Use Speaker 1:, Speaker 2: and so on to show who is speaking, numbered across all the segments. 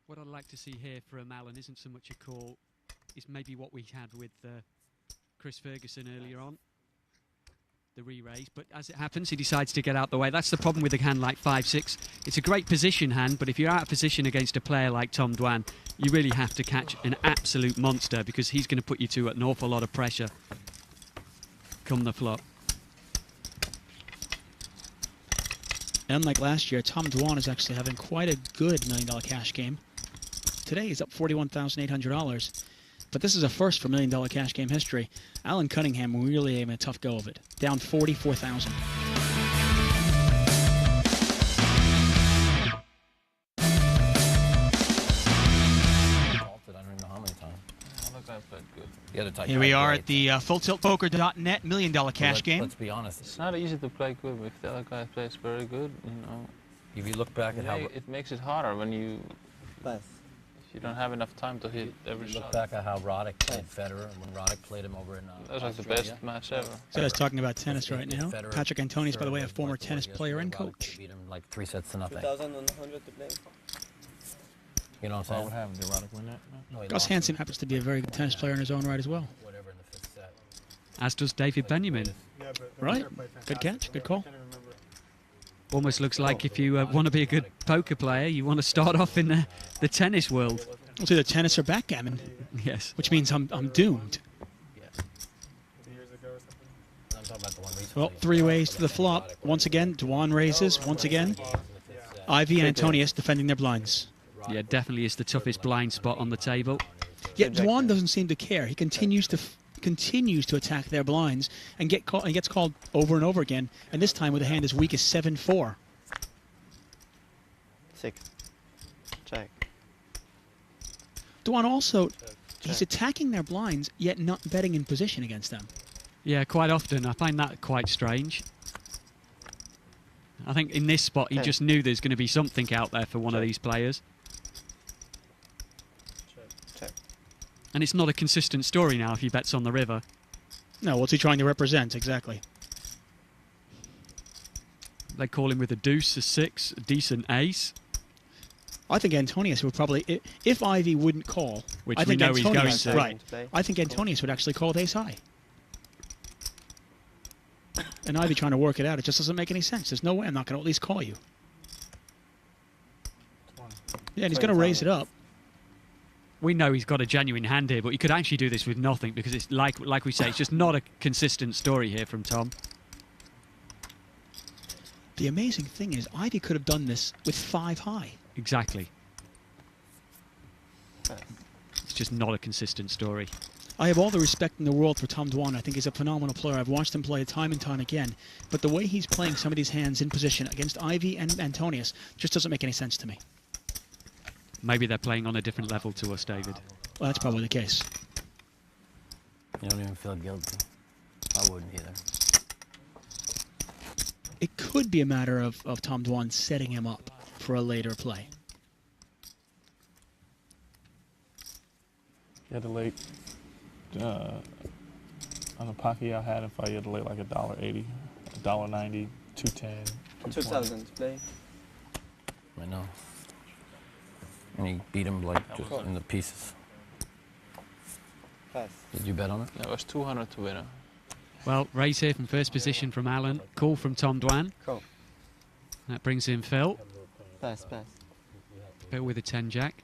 Speaker 1: What I'd like to see here from Alan isn't so much a call, it's maybe what we had with Chris Ferguson earlier on, the re-raise, but as it happens he decides to get out the way. That's the problem with a hand like 5-6. It's a great position hand, but if you're out of position against a player like Tom Dwan, you really have to catch an absolute monster, because he's going to put you to an awful lot of pressure come the flop.
Speaker 2: Unlike last year, Tom Dwan is actually having quite a good $1 million cash game. Today he's up $41,800. But this is a first for $1 million cash game history. Alan Cunningham really having a tough go of it. Down $44,000. Here we are at the FullTiltPoker.net $1 million cash game.
Speaker 3: Let's be honest.
Speaker 4: It's not easy to play good if the other guy plays very good, you know.
Speaker 3: If you look back at how
Speaker 4: it makes it harder when you don't have enough time to hit every shot.
Speaker 3: Look back at how Roddick played Federer, and when Roddick played him over in
Speaker 4: that was like the best match ever.
Speaker 2: So I was talking about tennis right now. Patrik Antonius, by the way, a former tennis player and coach.
Speaker 3: Beat him like 3 sets to nothing.
Speaker 5: 2,100 to play.
Speaker 3: You know what I'm saying?
Speaker 4: What happened? Did Roddick win that?
Speaker 3: No,
Speaker 2: Gus Hansen happens to be a very good tennis player in his own right as well.
Speaker 3: Whatever in the 5th set.
Speaker 1: As does David Benjamin.
Speaker 2: Right? Good catch, good call.
Speaker 1: Almost looks like if you want to be a good poker player, you want to start off in the tennis world.
Speaker 2: It's either tennis or backgammon.
Speaker 1: Yes.
Speaker 2: Which means I'm doomed. Well, 3 ways to the flop. Once again, Dwan raises. Once again, Ivey and Antonius defending their blinds.
Speaker 1: Yeah, definitely is the toughest blind spot on the table.
Speaker 2: Yet Dwan doesn't seem to care. He continues to attack their blinds and gets called over and over again. And this time with a hand as weak as 7-4.
Speaker 5: 6. Check.
Speaker 2: Dwan also, he's attacking their blinds, yet not betting in position against them.
Speaker 1: Yeah, quite often. I find that quite strange. I think in this spot, he just knew there's going to be something out there for one of these players.
Speaker 5: Check.
Speaker 1: And it's not a consistent story now if he bets on the river.
Speaker 2: No, what's he trying to represent, exactly?
Speaker 1: They call him with a deuce, a 6, a decent ace.
Speaker 2: I think Antonius would probably, if Ivey wouldn't call,
Speaker 1: which
Speaker 2: I
Speaker 1: we
Speaker 2: think
Speaker 1: know he's going
Speaker 2: Antonius,
Speaker 1: to.
Speaker 2: right? I think Antonius would actually call with ace high. And Ivey trying to work it out, it just doesn't make any sense. There's no way I'm not going to at least call you. Yeah, and he's going to raise it up.
Speaker 1: We know he's got a genuine hand here, but he could actually do this with nothing, because it's like we say, it's just not a consistent story here from Tom.
Speaker 2: The amazing thing is, Ivey could have done this with 5 high.
Speaker 1: Exactly. It's just not a consistent story.
Speaker 2: I have all the respect in the world for Tom Dwan. I think he's a phenomenal player. I've watched him play time and time again. But the way he's playing some of these hands in position against Ivey and Antonius just doesn't make any sense to me.
Speaker 1: Maybe they're playing on a different level to us, David.
Speaker 2: Well, that's probably the case.
Speaker 3: You don't even feel guilty. I wouldn't either.
Speaker 2: It could be a matter of Tom Dwan setting him up for a later play.
Speaker 4: You had to late on a pocket I had in fight. You had to lay like $1.80, $1.90, $2.10,
Speaker 5: 2,000 to play.
Speaker 3: I know. And you beat him like just in the pieces.
Speaker 5: Pass.
Speaker 3: Did you bet on it?
Speaker 4: Yeah, it was 200 to win.
Speaker 1: Well, raise here from first position from Alan. Call from Tom Dwan.
Speaker 5: Cool.
Speaker 1: That brings in Phil.
Speaker 5: Pass, pass.
Speaker 1: Phil with a 10-jack.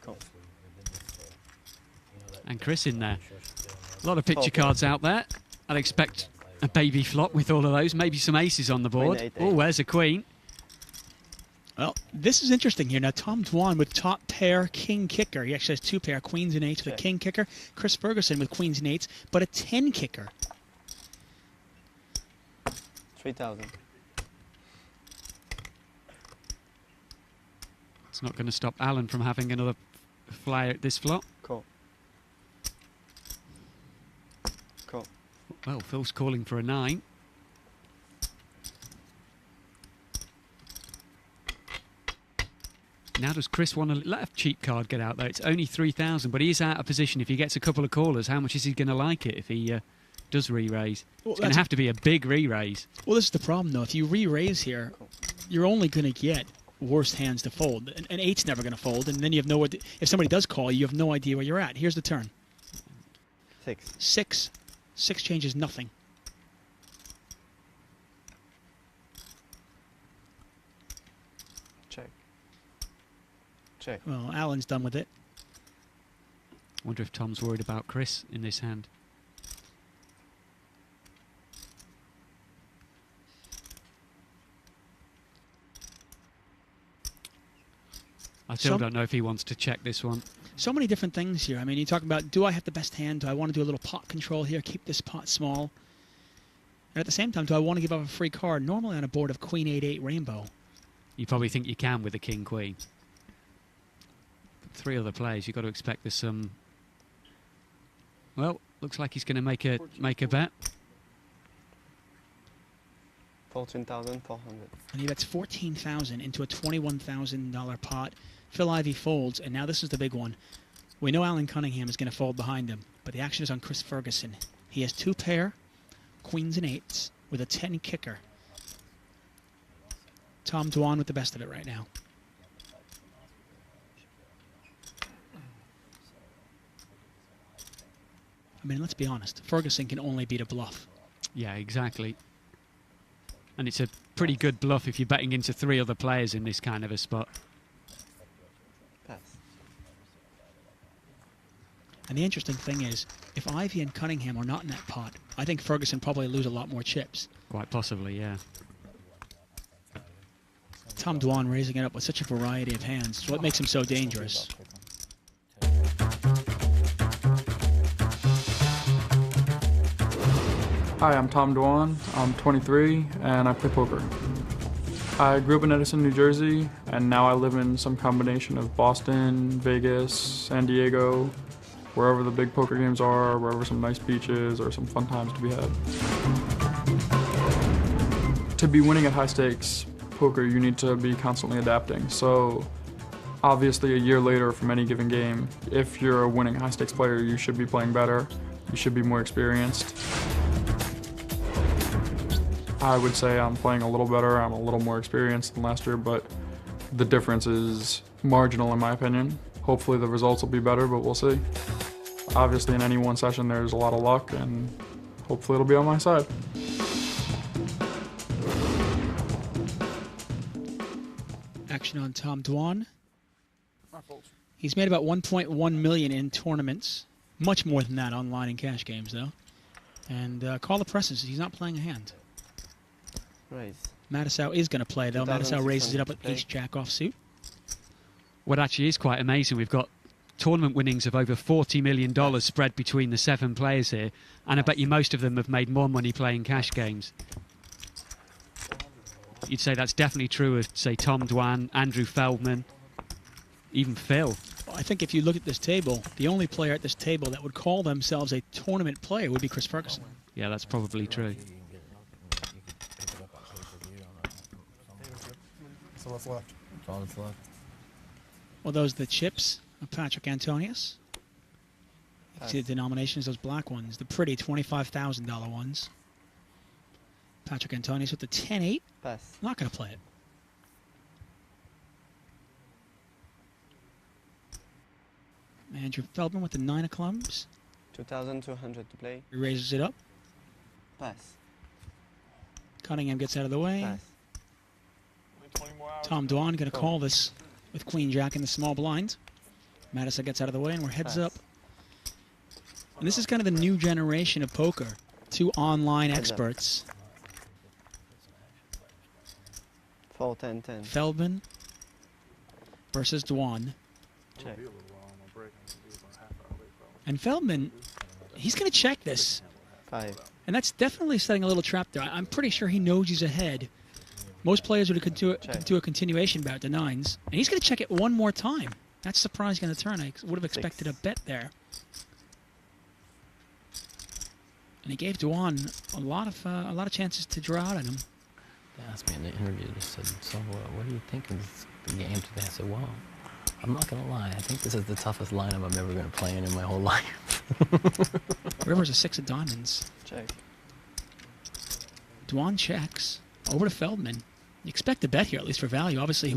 Speaker 5: Cool.
Speaker 1: And Chris in there. A lot of picture cards out there. I'd expect a baby flop with all of those. Maybe some aces on the board. Oh, where's a queen?
Speaker 2: Well, this is interesting here. Now, Tom Dwan with top pair king kicker. He actually has 2 pair, queens and 8s with a king kicker. Chris Ferguson with queens and 8s, but a 10 kicker.
Speaker 5: 3,000.
Speaker 1: It's not going to stop Alan from having another flyer at this flop.
Speaker 5: Cool. Cool.
Speaker 1: Well, Phil's calling for a 9. Now does Chris want to let a cheap card get out there? It's only 3,000, but he is out of position. If he gets a couple of callers, how much is he going to like it if he does re-raise?
Speaker 2: Well,
Speaker 1: it's going to have to be a big re-raise.
Speaker 2: Well, this is the problem, though. If you re-raise here, you're only going to get worst hands to fold. An 8's never going to fold, and then you have no idea. If somebody does call, you have no idea where you're at. Here's the turn.
Speaker 5: 6.
Speaker 2: 6. 6 changes nothing.
Speaker 5: Check. Check.
Speaker 2: Well, Alan's done with it.
Speaker 1: Wonder if Tom's worried about Chris in this hand. I still don't know if he wants to check this one.
Speaker 2: So many different things here. I mean, you talk about, do I have the best hand? Do I want to do a little pot control here, keep this pot small? And at the same time, do I want to give up a free card? Normally on a board of Queen 8-8 Rainbow.
Speaker 1: You probably think you can with the King Queen. 3 other players, you've got to expect there's some. Well, looks like he's going to make a bet.
Speaker 5: 14,400.
Speaker 2: And he bets $14,000 into a $21,000 pot. Phil Ivey folds, and now this is the big one. We know Alan Cunningham is going to fold behind him, but the action is on Chris Ferguson. He has 2 pair, queens and 8s, with a 10 kicker. Tom Dwan with the best of it right now. I mean, let's be honest. Ferguson can only beat a bluff.
Speaker 1: Yeah, exactly. And it's a pretty good bluff if you're betting into 3 other players in this kind of a spot.
Speaker 5: Pass.
Speaker 2: And the interesting thing is, if Ivey and Cunningham are not in that pot, I think Ferguson probably lose a lot more chips.
Speaker 1: Quite possibly, yeah.
Speaker 2: Tom Dwan raising it up with such a variety of hands. It's what makes him so dangerous.
Speaker 6: Hi, I'm Tom Dwan. I'm 23 and I play poker. I grew up in Edison, New Jersey, and now I live in some combination of Boston, Vegas, San Diego, wherever the big poker games are, wherever some nice beaches or some fun times to be had. To be winning at high stakes poker, you need to be constantly adapting. So obviously a year later from any given game, if you're a winning high stakes player, you should be playing better, you should be more experienced. I would say I'm playing a little better, I'm a little more experienced than last year, but the difference is marginal in my opinion. Hopefully the results will be better, but we'll see. Obviously in any one session there's a lot of luck, and hopefully it'll be on my side.
Speaker 2: Action on Tom Dwan. He's made about 1.1 million in tournaments. Much more than that online in cash games, though. And call the presses. He's not playing a hand.
Speaker 5: Raise.
Speaker 2: Mattisau is going to play, though. Mattisau raises it up with ace-jack offsuit.
Speaker 1: What actually is quite amazing, we've got tournament winnings of over $40 million spread between the 7 players here, and I bet you most of them have made more money playing cash games. You'd say that's definitely true of, say, Tom Dwan, Andrew Feldman, even Phil.
Speaker 2: Well, I think if you look at this table, the only player at this table that would call themselves a tournament player would be Chris Ferguson.
Speaker 1: Yeah, that's probably true.
Speaker 4: So what's left?
Speaker 3: That's all that's left.
Speaker 2: Well, those are the chips of Patrik Antonius. You can see the denominations, those black ones, the pretty $25,000 ones. Patrik Antonius with the 10-8.
Speaker 5: Pass.
Speaker 2: I'm not going to play it. Andrew Feldman with the 9 of clubs.
Speaker 5: 2,200 to play.
Speaker 2: He raises it up.
Speaker 5: Pass.
Speaker 2: Cunningham gets out of the way.
Speaker 5: Pass.
Speaker 2: Tom Dwan going to call this with Queen Jack in the small blind. Mattisau gets out of the way, and we're heads up. And this is kind of the new generation of poker. 2 online experts.
Speaker 5: 4, 10, 10.
Speaker 2: Feldman versus Dwan.
Speaker 5: Check.
Speaker 2: And Feldman, he's going to check this.
Speaker 5: 5.
Speaker 2: And that's definitely setting a little trap there. I'm pretty sure he knows he's ahead. Most players would do a continuation bout to 9s. And he's going to check it one more time. That's surprising on the turn. I would have expected a bet there. And he gave Dwan a lot of chances to draw out on him.
Speaker 3: They asked me in the interview, they said, so what do you think of the game today? I said, well, I'm not going to lie. I think this is the toughest lineup I'm ever going to play in my whole life.
Speaker 2: River's a 6 of diamonds.
Speaker 5: Check.
Speaker 2: Dwan checks. Over to Feldman. You expect a bet here, at least for value. Obviously, he